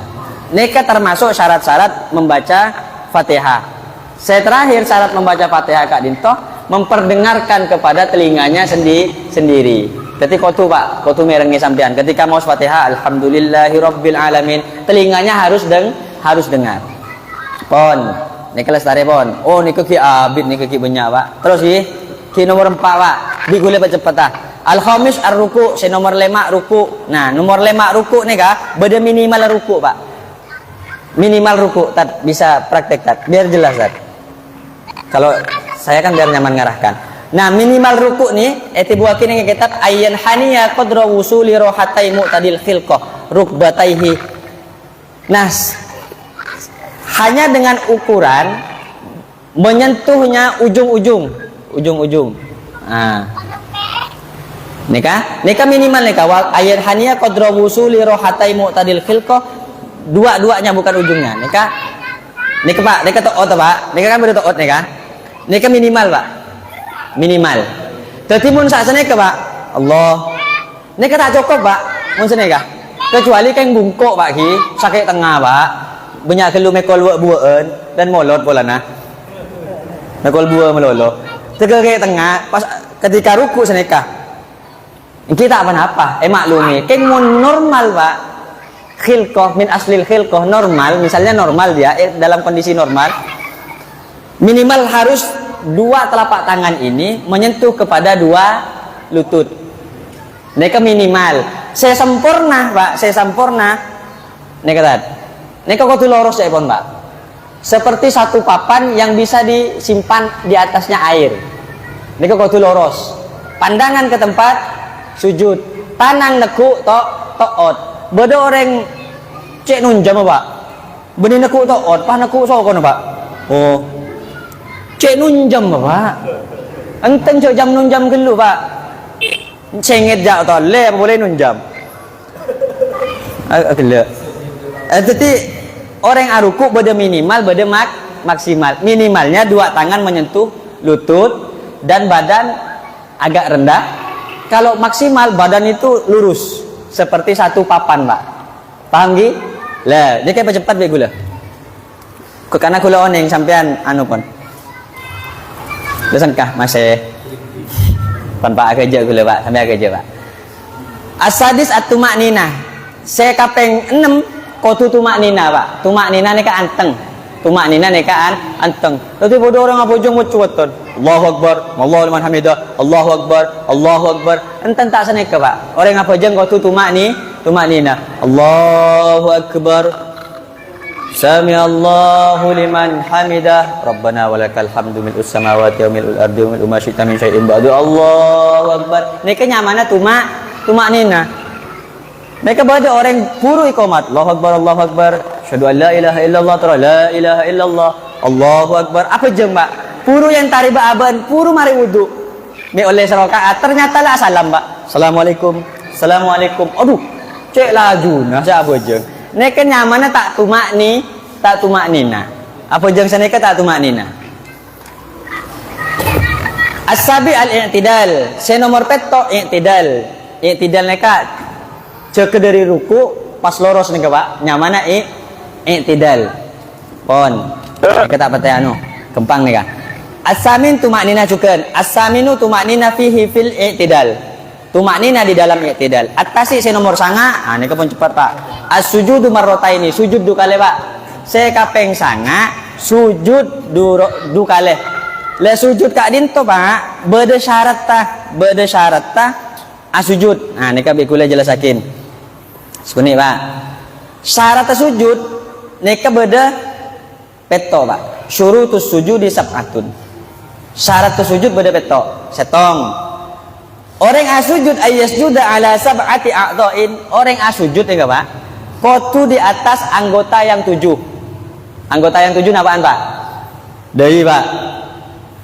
Ini termasuk syarat-syarat membaca Fatihah. Saya terakhir syarat membaca Fatihah Kak Dinto memperdengarkan kepada telinganya sendiri. Jadi kotu Pak, kotu merengi sampean. Ketika mau Fatihah, Alhamdulillahirabbil alamin, telinganya harus dengar. Pon, ini kelas tare pon. Oh, ini ki abid, ini ki banyak Pak. Terus ki nomor 4 Pak. Di gule cepet ah. Al-khamis ar-ruku, si nomor 5 ruku. Nah, nomor 5 ruku nih Kak, beda minimal ruku Pak. Minimal ruku, tat bisa praktek tat, biar jelas tat. Kalau saya kan biar nyaman ngarahkan. Nah, minimal ruku nih, buakin yang kitab ayyan haniya qadra wusuli rohatai mu'tadil khilqah rukbataihi. Nah, hanya dengan ukuran menyentuhnya ujung-ujung. Nah. Nikah minimal nikah. Ayyan haniya qadra wusuli rohatai mu'tadil khilqah, dua-duanya bukan ujungnya. Nikah Pak, nikah to'ot Pak. Nikah kan bener to'ot nikah. Nikah minimal Pak. Minimal. Jadi mun sak seneka Pak. Allah. Nek tak cukup Pak. Mun seneka. Kecuali keng bungkuk Pak ki, sakit tengah Pak. Banyak kelu mekol bueun dan molot pola nah. Mekol bua melolo. Tegere tengah pas ketika ruku seneka. Kita apa-apa. Maklumi, keng mun normal Pak. Khilqah min aslil khilqah normal, misalnya normal dia dalam kondisi normal. Minimal harus dua telapak tangan ini menyentuh kepada dua lutut. Neka minimal. Saya sempurna Pak, saya sempurna. Neka tadi. Neka kau lurus ya pon Pak. Seperti satu papan yang bisa disimpan di atasnya air. Neka kau lurus. Pandangan ke tempat sujud. Tanang neku to'ot. Beda orang cek nunjam Pak. Beni neku to'ot, pah neku sokon Pak. Oh. Cek nunjam Pak. Enteng cek jam nunjam gelu Pak. Cenget jak tole apa boleh nunjam. Gelu. Jadi orang aruku beda minimal beda maksimal. Minimalnya dua tangan menyentuh lutut dan badan agak rendah. Kalau maksimal badan itu lurus seperti satu papan Pak. Paham gi? Lah, dia kayak cepat be gula. Karena gula oneng sampean anu pon. Desankah masih tanpa kerja gula Pak, sampai kerja Pak. Asadis at-tumak nina. Saya kapeng 6 kotu tumak nina Pak. Tumak nina ni ka anteng. Tumak nina ni ka anteng. Tapi bodoh orang apa ujung mucuatan. Allahu Akbar, Allahu liman hamidah, Allahu Akbar, Allahu Akbar. Enten tak sana ke Pak. Orang apa jeng kotu tumak nina. Allahu Akbar. Sami Allahu liman hamidah. Rabbana walakal hamdu mil'us samawati wa mil'ul ardi wa mil'u ma syi'ta min syai'in ba'du. Allahu Akbar. Nika nyamana tumak nina. Mereka baca orang puru iqamat. Allahu Akbar, Allahu Akbar. Asyhadu an la ilaha illallah, la ilaha illallah. Allahu Akbar. Apa jeng Pak? Puru yang tari ba'aban, puru mari wudu. Me oleh serakaat ternyata lah salam Pak. Assalamualaikum. Assalamualaikum. Aduh, cek laju nah siapa jeng. Neka nyamana tak tumak nina. Apa jeng saneka tak tumak nina. As-sabi al-i'tidal. Saya nomor petok i'tidal. I'tidal neka cek dari ruku pas loros nih Pak nyamana i'tidal pon kita patai anu kempang nih Kak as-samin tumaknina cuken as-saminu tumaknina fihi fil i'tidal tumaknina di dalam i'tidal at-tasi se nomor sanga ini kepon cepat Pak as-sujudu marrotaini sujud du kale Pak se kapeng sanga sujud du kale le sujud kak dinto Pak beda syarat ta asujud nah ini kabe kula jelasakin sekuni Pak syarat sujud neka beda peto Pak syurutus sujudi sab'atun syarat sujud beda peto setong orang asujud ayyasjuda ala sab'ati a'dha'in orang asujud ya Pak kotu di atas anggota yang 7 apaan Pak dari Pak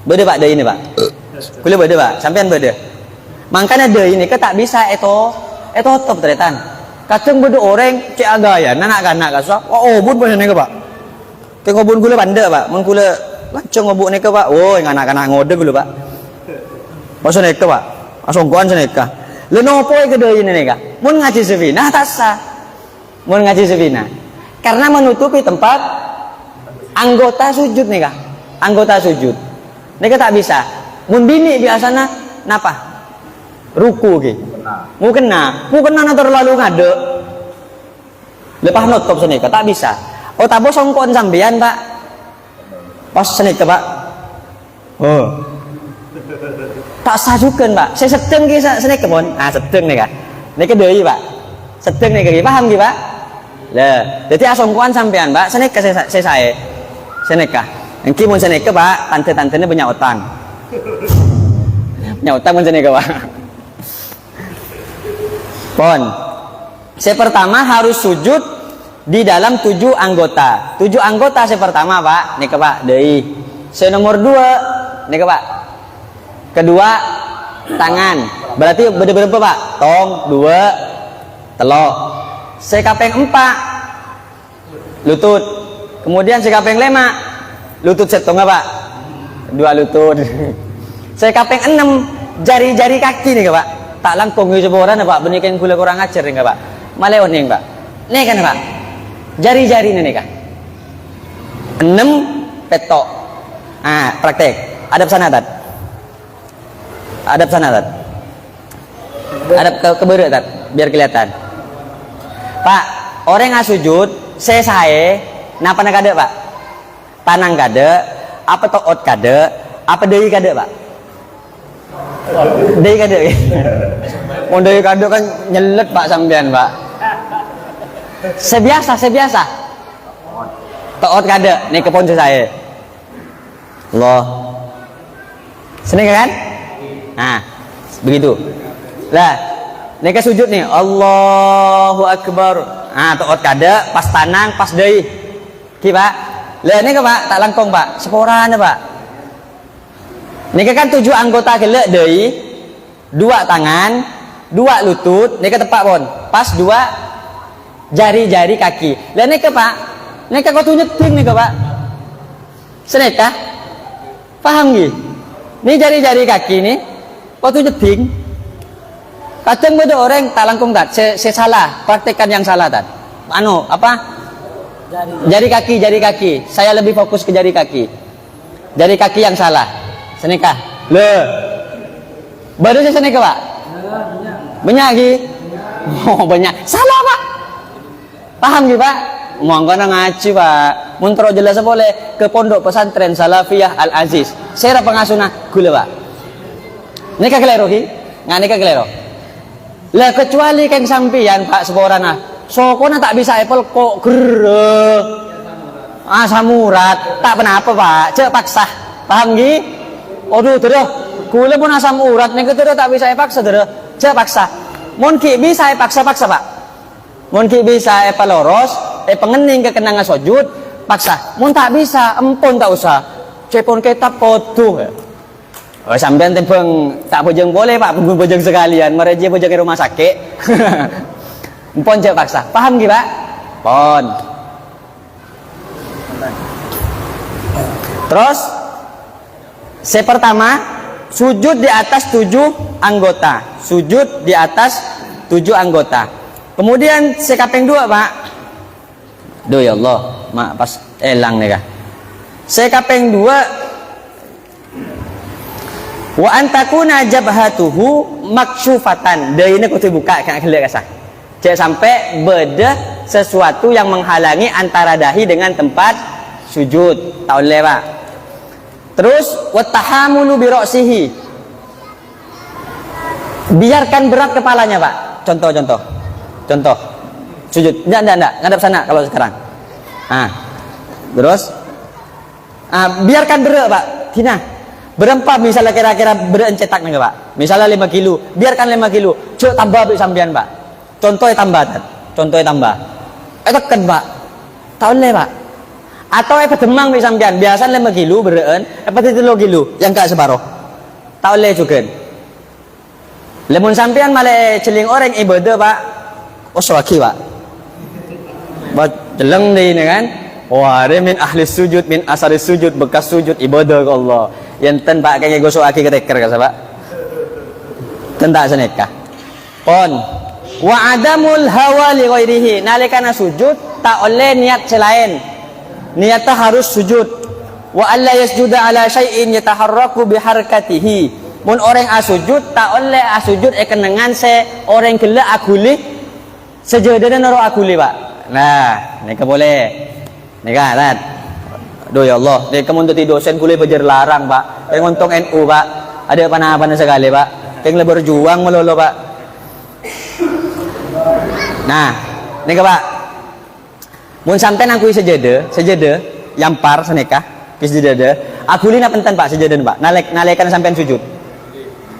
beda Pak dari ini Pak kula beda Pak sampean beda makanya dari ini ke tak bisa itu top teretan kacang beda orang cek agaya anak kanak kaso oh bun pun nih Pak tengok bun kula banda Pak mun kula lancung ngobuk nih Pak oh anak-anak ngode kula Pak masa nih Pak asongkoan sana ka lenopo ke dari ini Kak mun ngaji sevina tak sah mun ngaji sevina karena menutupi tempat anggota sujud nih Kak anggota sujud nih tak bisa mun bini biasanya napa ruku ki mau kena terlalu ngade lepas notop sini tak bisa oh tabo songkon sambian Pak pas sini Pak oh tak sajukan Pak saya sedeng ki sini kebon sedeng nih Kak nih deui Pak sedeng nih ki paham ki Pak lah jadi asongkoan sampean Pak sini ke saya sini kah engki mun sini ke Pak tante-tantenya banyak utang mun sini ke Pak pon saya pertama harus sujud di dalam 7 anggota saya pertama Pak nih ke Pak deui saya nomor 2 nih ke Pak kedua tangan berarti beda-beda Pak tong 2 telok saya kapeng 4 lutut kemudian saya kapeng 5 lutut setong Pak 2 lutut saya kapeng 6 jari-jari kaki nih Pak tak langkung seboran Pak benikan kula kurang ajar nih Pak maleon nih Pak nih kan Pak jari-jari nih Kak 6 petok praktek adab sana tat adab ke beureut tat biar kelihatan Pak orang sujud saya napa na kade Pak tanang kade apa toot kade apa deui kade Pak deui kade mun deui kade kan nyelet Pak sampean Pak sebiasa toot kade nih ke ponce saya Allah sini kan nah begitu lah nih ke sujud nih Allahu Akbar toot kade pas tanang pas deui ki Pak lah ini ke Pak tak langkong Pak seporan Pak ini kan 7 anggota gele deui 2 tangan 2 lutut ini ke tepak pon pas 2 jari-jari kaki lah ini ke Pak ini ke kotu nyeting nih ke Pak seneka paham gih ini jari-jari kaki nih kotu nyeting kadang beda orang tak langkung tak saya salah praktekkan yang salah tak apa jari kaki saya lebih fokus ke jari kaki yang salah seneka le baru saya seneka Pak banyak gi banyak salah Pak paham gi Pak monggo ngaji Pak mun tro jelas boleh ke pondok pesantren Salafiyah Al Aziz saya pengasuna gula Pak nika kelero ki nika kelero lah kecuali keng sampian Pak seborana sokona tak bisa apple kok asam urat tak kenapa Pak cek paksa paham gi aduh terus kula pun asam urat nih terus tak bisa paksa terus cek paksa mun ki bisa paksa Pak mun ki bisa loros pengening kekenangan sujud paksa mun tak bisa empun tak usah cepon kitab podo sampean tembang tak bojeng boleh Pak bojeng sekalian mereje bojeng rumah sakit pon cek paksa paham ki Pak pon terus saya pertama sujud di atas 7 anggota Kemudian sekaping 2 Pak. Duh ya Allah, mak pas elang nih kah. Sekaping 2 wa antakuna jabhatuhu maksyufatan. Deui ini kudu buka kan kelih kasah. Jangan sampai beda sesuatu yang menghalangi antara dahi dengan tempat sujud. Tak boleh Pak. Terus wa tahamulu bi ra'sihi. Biarkan berat kepalanya Pak. Contoh sujud. Enggak ngadap sana kalau sekarang. Terus biarkan berat Pak. Tina. Berempat misalnya kira-kira berat cetak nih Pak. Misalnya 5 kilo, biarkan 5 kilo. Cuk tambah Pak sampean Pak. Contohnya tambah. Tekan Pak. Tak boleh Pak. Atau demang Pak sampean. Biasa 5 kilo bereun, 3 kilo yang gak separuh. Tak boleh juga. Lemun sampean malah celing orang ibadah Pak. Oswaki Pak. Buat jeleng deh ini kan. Wah, dia min ahli sujud, min asari sujud, bekas sujud ibadah ke Allah. Yang ten Pak kayak gosok aki keteker kasa Pak. Tentak seneka. Pon. Wa adamul hawa li ghairihi. Nalikana sujud tak oleh niat selain. Niatnya harus sujud. Wa alla yasjuda ala syai'in yataharraku biharakatihi. Mun orang asujud tak oleh asujud kenengan se orang gila aguli sejadana naro aguli Pak. Nah, nika boleh. Nika lihat. Aduh ya Allah, nika mun tadi dosen kuliah bejer larang Pak. Kayak ngontong NU Pak. Ada apa-apa sekali Pak. Kayak lebih berjuang melolo Pak. Nah, nika Pak. Mun sampean angkui sejadah yampar seneka ke sejadah. Aguli na penten Pak sejadah Pak. Nalekan sampean sujud.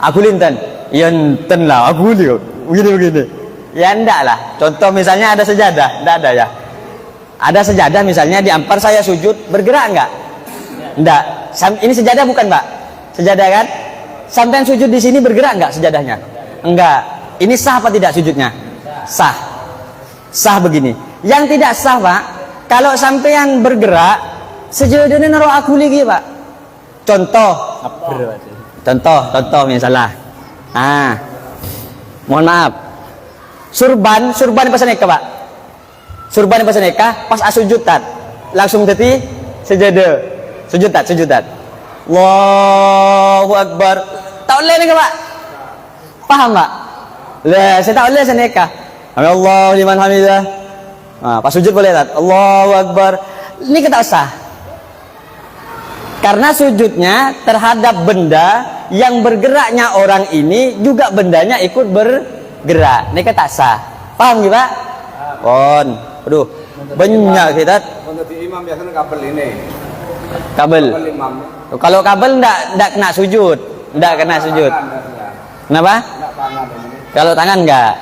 Agulin ten. Ya enten lah aguli kok. Begini. Ya ndak lah. Contoh misalnya ada sejadah, ndak ada ya. Ada sejadah misalnya diampar saya sujud, bergerak enggak? Enggak. Ini sejadah bukan, Pak? Sejadah kan? Sampean sujud di sini bergerak enggak sejadahnya? Enggak. Ini sah apa tidak sujudnya? Sah. Sah begini. Yang tidak sah, Pak, kalau sampean bergerak, sejadahnya naruh aguli gitu, Pak. Contoh misalnya. Mohon maaf. Surban pas nikah, Pak. Surban pas nikah, pas asujud tat. Langsung tadi sejadah. Sujud tat. Allahu Akbar. Tak boleh nih, Pak. Paham, Pak? Lah, saya tak boleh senikah. Allah liman hamidah. Pas sujud boleh tat. Allahu Akbar. Ini kita sah. Karena sujudnya terhadap benda yang bergeraknya orang ini juga bendanya ikut bergerak. Ini tak sah. Paham gitu Pak? Pon. Aduh, banyak kita. Untuk di imam biasanya kabel ini. Kabel imam. Kalau kabel ndak kena sujud. Ndak kena sujud. Kenapa? Kalau tangan enggak.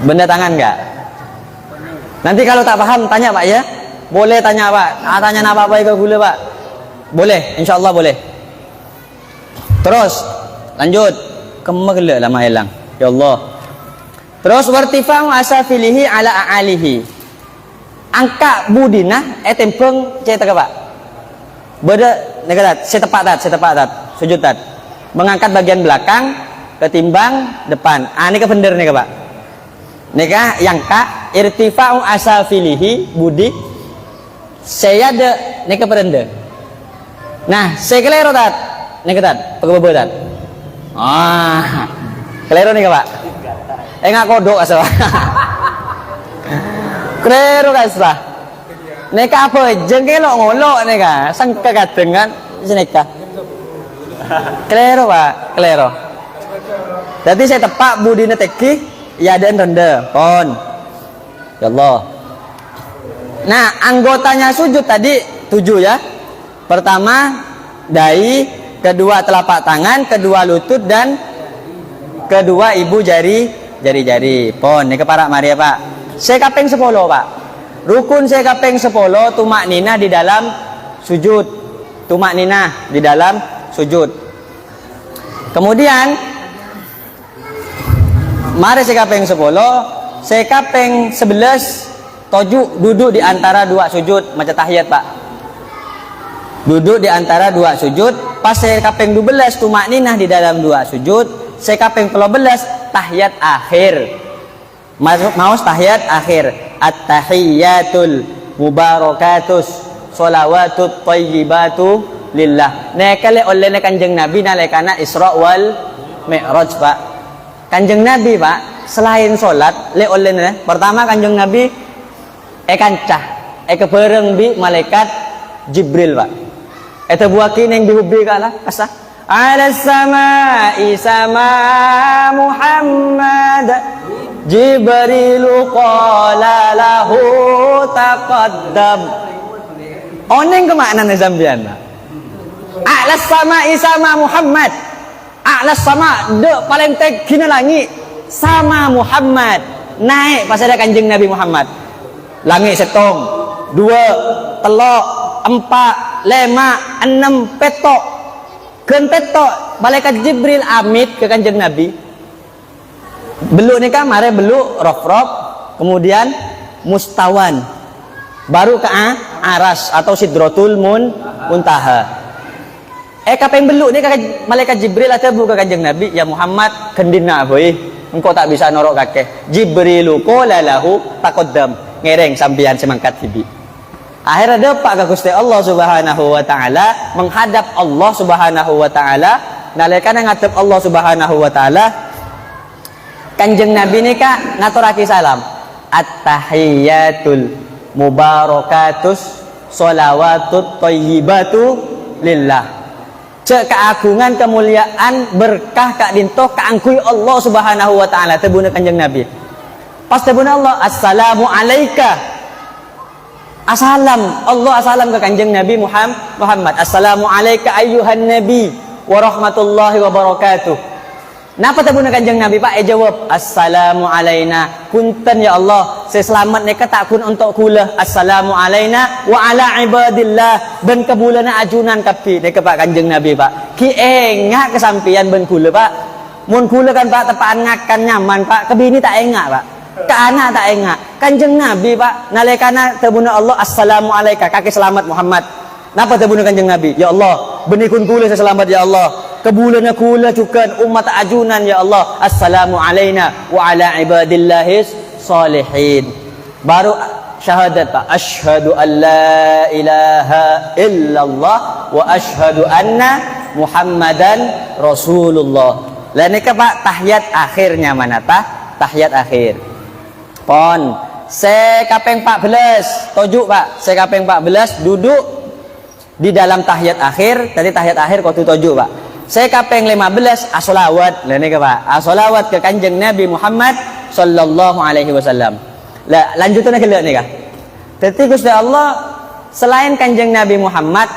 Benda tangan enggak. Nanti kalau tak paham tanya Pak ya. Boleh tanya Pak. Tanya apa-apa ke gula Pak. Boleh, insyaallah boleh. Terus lanjut. Kemagla lama hilang. Ya Allah. Terus wartifa'u asafilihi ala a'alihi. Angka budina tempeng cetak Pak. Beda negatif, setepat tat, sujud tat. Mengangkat bagian belakang ketimbang depan. Ini ke bener nih Pak. Nika yang ka irtifa'u asafilihi budi saya de nika perende. Nah, saya kelero tat. Nika tat, pegebe tat. Kelero nika Pak. Enggak kodok asal. Kelero kaslah. Nika apa jengkelok ngolok nika, sang kagadengan senika. Kelero Pak, kelero. Jadi saya tepak budine teki ya dan rendah pon. Ya Allah. Nah, anggotanya sujud tadi 7 ya. Pertama dahi, kedua telapak tangan, kedua lutut dan kedua ibu jari-jari. Pon, ini keparak Maria Pak. Saya kaping 10 Pak. Rukun saya kaping 10 tumak nina di dalam sujud. Tumak nina di dalam sujud. Kemudian mari saya kaping 10, saya kaping 11 toju duduk di antara 2 sujud macam tahiyat Pak. Duduk di antara 2 sujud. Pas saya kaping 12 tumak ninah di dalam 2 sujud. Saya kaping 12 tahiyat akhir. Maus tahiyat akhir. At-tahiyyatul mubarakatus sholawatut thayyibatu lillah. Nekale oleh Kanjeng Nabi nalekana Isra wal Mi'raj, Pak. Kanjeng Nabi, Pak, selain salat le oleh pertama Kanjeng Nabi kancah kebereng bi malaikat Jibril, Pak. Eta buaki ning dihubi kala asa ala samai sama Muhammad Jibril qala lahu taqaddam. Oneng kemana nih sampean? Ala samai sama Muhammad. Ala sama de paling tinggi langit sama Muhammad. Naik pas ada Kanjeng Nabi Muhammad. Langit setong, 2, 3, 4, 5, 6 petok. Ken petok malaikat Jibril amit ke Kanjeng Nabi. Beluk ni kan mare beluk rof-rof, kemudian mustawan. Baru ke aras atau sidratul muntaha. Kapeng beluk ni kan malaikat Jibril atau buka Kanjeng Nabi, ya Muhammad kendina boy. Engkau tak bisa norok kakek. Jibrilu qala lahu taqaddam. Ngereng sampean semangkat hibi. Akhirnya dapat ke Gusti Allah Subhanahu wa taala, menghadap Allah Subhanahu wa taala, nalekana ngadep Allah Subhanahu wa taala. Kanjeng Nabi ni ka ngaturake salam. At-tahiyyatul mubarakatus sholawatut thayyibatu lillah. Cek keagungan kemuliaan berkah kak dintoh kaangkui Allah Subhanahu wa taala tebuna Kanjeng Nabi. Pas tebuna Allah assalamu alayka. Assalam Allah assalam ke Kanjeng Nabi Muhammad. Assalamu alayka ayyuhan nabi wa rahmatullahi wa barakatuh. Napa tabuna Kanjeng Nabi, Pak? Jawab assalamu alaina. Kunten ya Allah, saya selamat neka tak kun untuk kula. Assalamu alaina wa ala ibadillah. Ben kebulana ajunan kapi neka Pak Kanjeng Nabi, Pak. Ki engak kesampian ben kula, Pak. Mun kula kan Pak tepaan ngakan nyaman, Pak. Kebini tak engak, Pak. Ke anak tak engak. Kanjeng Nabi, Pak, nalekana tabuna Allah assalamu alaika, kaki selamat Muhammad. Napa tabuna Kanjeng Nabi? Ya Allah, benikun kula saya selamat ya Allah. Kebulana kula cukan umat ajunan ya Allah. Assalamu alaina wa ala ibadillahis salihin. Baru syahadat, Pak. Asyhadu an la ilaha illallah wa asyhadu anna Muhammadan Rasulullah. Lah nika Pak tahiyat akhirnya mana tah? Tahiyat akhir. Pon sekapeng 14 tojuk, Pak. Sekapeng 14 duduk di dalam tahiyat akhir. Tadi tahiyat akhir kau tojuk, Pak. Saya kapeng 15 as-salawat. Lah nika Pak, as-salawat ke Kanjeng Nabi Muhammad sallallahu alaihi wasallam. Lah lanjutannya ke nika. Dadi Gusti Allah selain Kanjeng Nabi Muhammad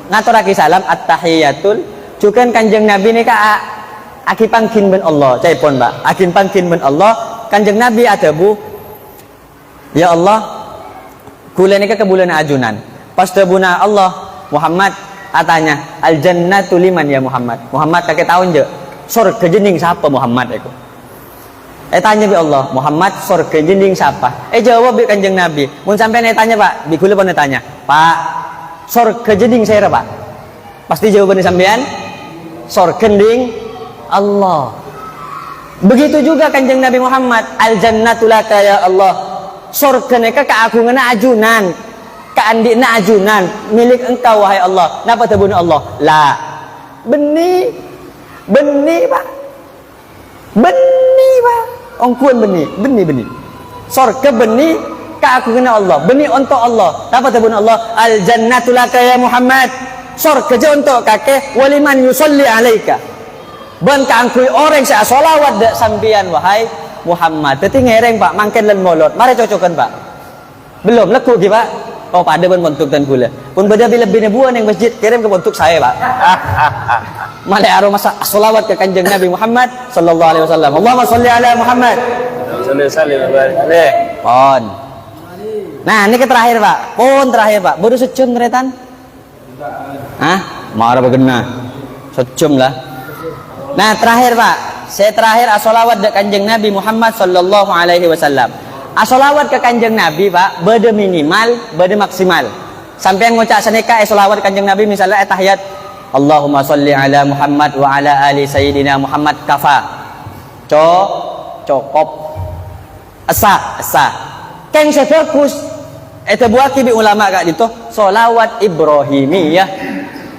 ngaturake salam at-tahiyatul, juga Kanjeng Nabi nika aki pangkin ben Allah. Caipun, Pak. Aki pangkin ben Allah. Kanjeng Nabi adabu ya Allah kula nika kebulan ajunan. Pas tebuna Allah Muhammad atanya al jannatu liman ya Muhammad. Muhammad kakek tahun je surga jening siapa Muhammad aku. Tanya bi Allah Muhammad surga jening siapa? Jawab bi Kanjeng Nabi. Mun sampean tanya, Pak, bi kula pun tanya, Pak, surga jening saya Pak. Pasti jawabannya sampean surga jening Allah. Begitu juga Kanjeng Nabi Muhammad, al jannatu laka ya Allah. Surga neka keagunganna ajunan. Keandina ajunan milik engkau wahai Allah. Napa tabuna Allah? La beni Pak. Beni Pak. Ongkuan beni. Surga beni keagungan Allah. Beni untuk Allah. Napa tabuna Allah? Al jannatu laka ya Muhammad. Surga je untuk kakek waliman yusalli alaika. Ben kaangkui orang sa salawat dak sampean wahai Muhammad. Dadi ngereng, Pak, mangken lan molot. Mari cocokan, Pak. Belum leku ki, Pak. Oh, pada pun bentuk dan gula. Pun beda bila bina buan yang masjid kirim ke bentuk saya, Pak. Malai aroma salawat ke Kanjeng Nabi Muhammad sallallahu alaihi wasallam. Allahumma shalli ala Muhammad. Pon. Nah, ini ke terakhir, Pak. Pon terakhir, Pak. Baru secum teretan. Marah bagena. Secum lah. Nah, terakhir, Pak. Saya terakhir as-salawat ke Kanjeng Nabi Muhammad sallallahu alaihi wasallam. As-salawat ke Kanjeng Nabi, Pak, beda minimal, beda maksimal. Sampai ngocak seneka salawat Kanjeng Nabi misalnya tahiyat Allahumma sholli ala Muhammad wa ala ali sayyidina Muhammad kafa. Cukup. asa. Keng sebagus eta buat bi ulama kak itu sholawat Ibrahimiyah.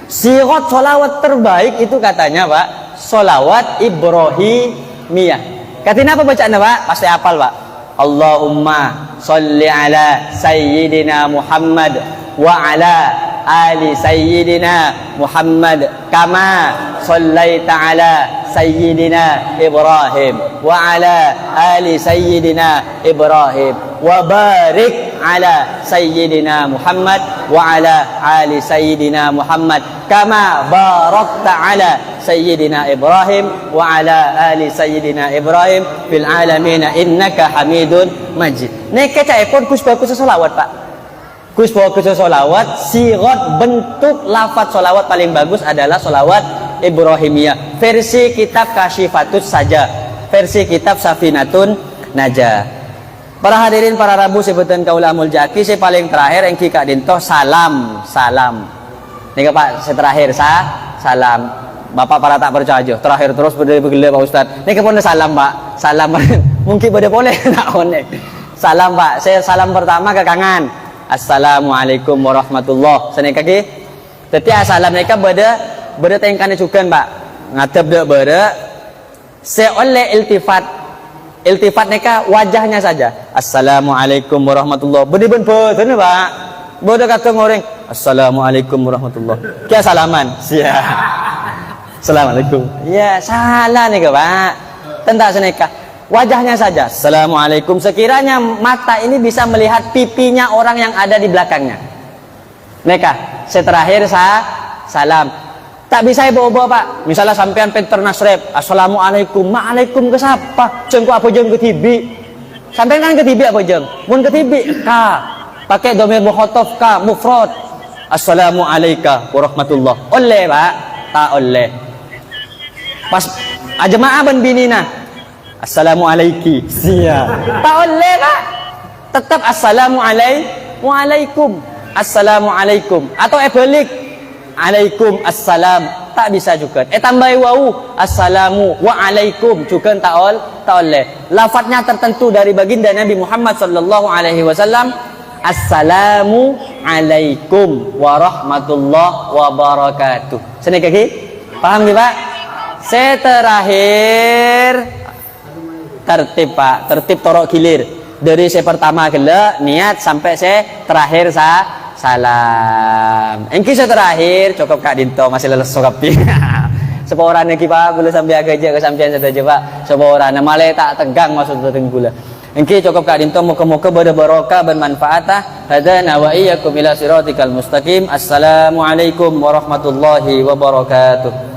Sirat sholawat terbaik itu katanya Pak, sholawat Ibrahimiyah. Katina apa bacaan Pak? Pasti hafal Pak. Allahumma sholli ala sayyidina Muhammad wa ala ali sayyidina Muhammad kama shallaita ala sayyidina Ibrahim wa ala ali sayyidina Ibrahim wa barik ala sayyidina Muhammad wa ala ali sayyidina Muhammad kama barakta ala sayyidina Ibrahim wa ala ali sayyidina Ibrahim fil alamin innaka Hamidun Majid. Nek cak pun kus selawat Pak. Kus selawat, sirat bentuk lafaz selawat paling bagus adalah selawat Ibrahimiyah. Versi kitab Kasyifatus saja, versi kitab Safinatun Najah. Para hadirin para rabu sebutan kaula amul jaki, saya paling terakhir yang kika dintoh salam. Nih Pak, saya terakhir salam. Bapak para tak percaya, terakhir terus berdiri Pak Ustaz. Nih kepon salam Pak, salam mungkin boleh tak onek. Salam Pak, saya salam pertama ke kangan. Assalamualaikum warahmatullah. Sene kaki. Teti salam mereka beda tengkane cukan Pak. Ngatep dek beda. Se oleh iltifat mereka wajahnya saja. Assalamualaikum warahmatullah. Bedi-ben betul Pak. Bodoh kata ngoreng. Assalamualaikum warahmatullah. Kia salaman. Sia. Assalamualaikum. Ya salah nih Pak. Tentang seneka. Wajahnya saja. Assalamualaikum. Sekiranya mata ini bisa melihat pipinya orang yang ada di belakangnya. Neka, terakhir salam. Tak bisa bawa-bawa Pak. Misalnya sampean Peter Nasrep. Assalamualaikum. Maalaikum ke siapa? Jengku apa jeng ke tibi? Sampean kan ke tibi apa jeng? Mun ke tibi ka. Pakai domir mukhotaf ka mufrad. Assalamualaikum warahmatullah. Oleh Pak. Tak oleh. Pas jemaah ban binina. Assalamualaikum. Sia. Tak oleh Pak. Tetap assalamualaikum. Assalamualaikum. Atau balik. Alaikum assalam. Tak bisa juga. Tambahi wau. Assalamu wa alaikum. Juga tak oleh. Lafadznya tertentu dari baginda Nabi Muhammad sallallahu alaihi wasallam. Assalamu alaikum warahmatullahi wabarakatuh. Sini kaki. Paham nih Pak? Saya terakhir tertib Pak, tertib torok gilir dari saya pertama gila niat sampai saya terakhir salam. Engki saya terakhir cukup Kak Dinto masih leles sokapi. Seporan engki Pak boleh sampai agak aja kesampian saja Pak. Seporan malah tak tegang maksud tenggula. Engki cukup Kak Dinto muka-muka berbarokah bermanfaatah. Hadana wa iyyakum ila siratikal mustaqim. Assalamualaikum warahmatullahi wabarakatuh.